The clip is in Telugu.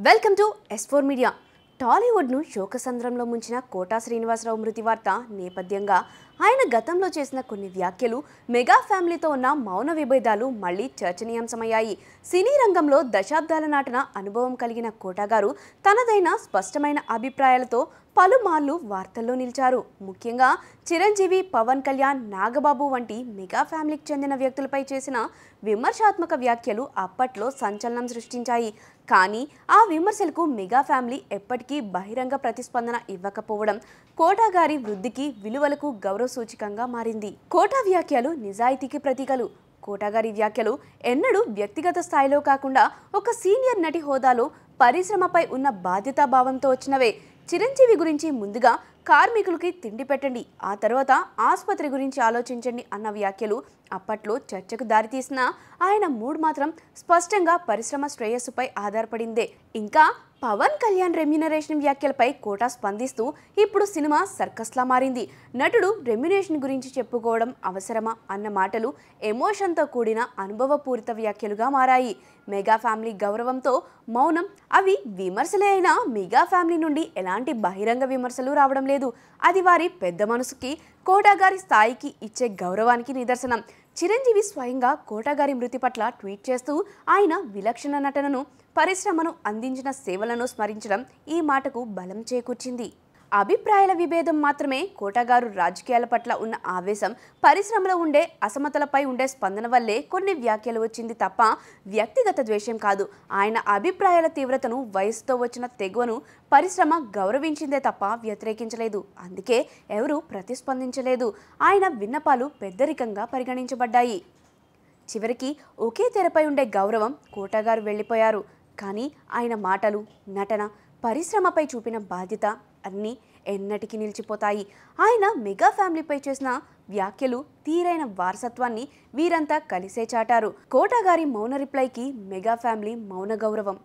Welcome to S4 media. టాలీవుడ్ను శోకసంద్రంలో ముంచిన కోటా శ్రీనివాసరావు మృతి వార్త నేపథ్యంగా ఆయన గతంలో చేసిన కొన్ని వ్యాఖ్యలు మెగా ఫ్యామిలీతో ఉన్న మౌన విభేదాలు మళ్ళీ చర్చనీయాంశమయ్యాయి. సినీ రంగంలో దశాబ్దాల నాటిన అనుభవం కలిగిన కోటా గారు తనదైన స్పష్టమైన అభిప్రాయాలతో పలుమార్లు వార్తల్లో నిలిచారు. ముఖ్యంగా చిరంజీవి, పవన్ కళ్యాణ్, నాగబాబు వంటి మెగా ఫ్యామిలీకి చెందిన వ్యక్తులపై చేసిన విమర్శాత్మక వ్యాఖ్యలు అప్పట్లో సంచలనం సృష్టించాయి. కానీ ఆ విమర్శలకు మెగా ఫ్యామిలీ ఎప్పటికీ బహిరంగ ప్రతిస్పందన ఇవ్వకపోవడం కోటా గారి వృద్ధికి, విలువలకు గౌరవ సూచికంగా మారింది. కోటా వ్యాఖ్యలు నిజాయితీకి ప్రతీకలు. కోటా గారి వ్యాఖ్యలు ఎన్నడూ వ్యక్తిగత స్థాయిలో కాకుండా ఒక సీనియర్ నటి హోదాలో పరిశ్రమపై ఉన్న బాధ్యతాభావంతో వచ్చినవే. చిరంజీవి గురించి ముందుగా కార్మికులకి తిండి పెట్టండి, ఆ తర్వాత ఆసుపత్రి గురించి ఆలోచించండి అన్న వ్యాఖ్యలు అప్పట్లో చర్చకు దారితీసిన ఆయన మూడ్ మాత్రం స్పష్టంగా పరిశ్రమ శ్రేయస్సుపై ఆధారపడిందే. ఇంకా పవన్ కళ్యాణ్ రెమ్యునరేషన్ వ్యాఖ్యలపై కోటా స్పందిస్తూ ఇప్పుడు సినిమా సర్కస్లా మారింది. నటుడు రెమ్యునరేషన్ గురించి చెప్పుకోవడం అవసరమా అన్న మాటలు ఎమోషన్తో కూడిన అనుభవపూరిత వ్యాఖ్యలుగా మారాయి. మెగా ఫ్యామిలీ గౌరవంతో మౌనం. అవి విమర్శలే అయినా మెగా ఫ్యామిలీ నుండి ఎలాంటి బహిరంగ విమర్శలు రావడం లేదు. అది వారి పెద్ద మనసుకి, కోటా గారి స్థాయికి ఇచ్చే గౌరవానికి నిదర్శనం. చిరంజీవి స్వయంగా కోటా గారి మృతి పట్ల ట్వీట్ చేస్తూ ఆయన విలక్షణ నటనను, పరిశ్రమను అందించిన సేవలను స్మరించడం ఈ మాటకు బలం చేకూర్చింది. అభిప్రాయాల విభేదం మాత్రమే. కోటా గారు రాజకీయాల పట్ల ఉన్న ఆవేశం, పరిశ్రమలో ఉండే అసమతలపై ఉండే స్పందన వల్లే కొన్ని వ్యాఖ్యలు వచ్చింది తప్ప వ్యక్తిగత ద్వేషం కాదు. ఆయన అభిప్రాయాల తీవ్రతను, వయసుతో వచ్చిన తెగువను పరిశ్రమ గౌరవించిందే తప్ప వ్యతిరేకించలేదు. అందుకే ఎవరూ ప్రతిస్పందించలేదు. ఆయన విన్నపాలు పెద్దరికంగా పరిగణించబడ్డాయి. చివరికి ఒకే తెరపై ఉండే గౌరవం. కోటా గారు వెళ్ళిపోయారు, కానీ ఆయన మాటలు, నటన, పరిశ్రమపై చూపిన బాధ్యత అన్నీ ఎన్నటికీ నిలిచిపోతాయి. ఆయన మెగా ఫ్యామిలీపై చేసిన వ్యాఖ్యలు తీరైన వారసత్వాన్ని వీరంతా కలిసే చాటారు. కోటా గారి మౌన రిప్లైకి మెగా ఫ్యామిలీ మౌన గౌరవం.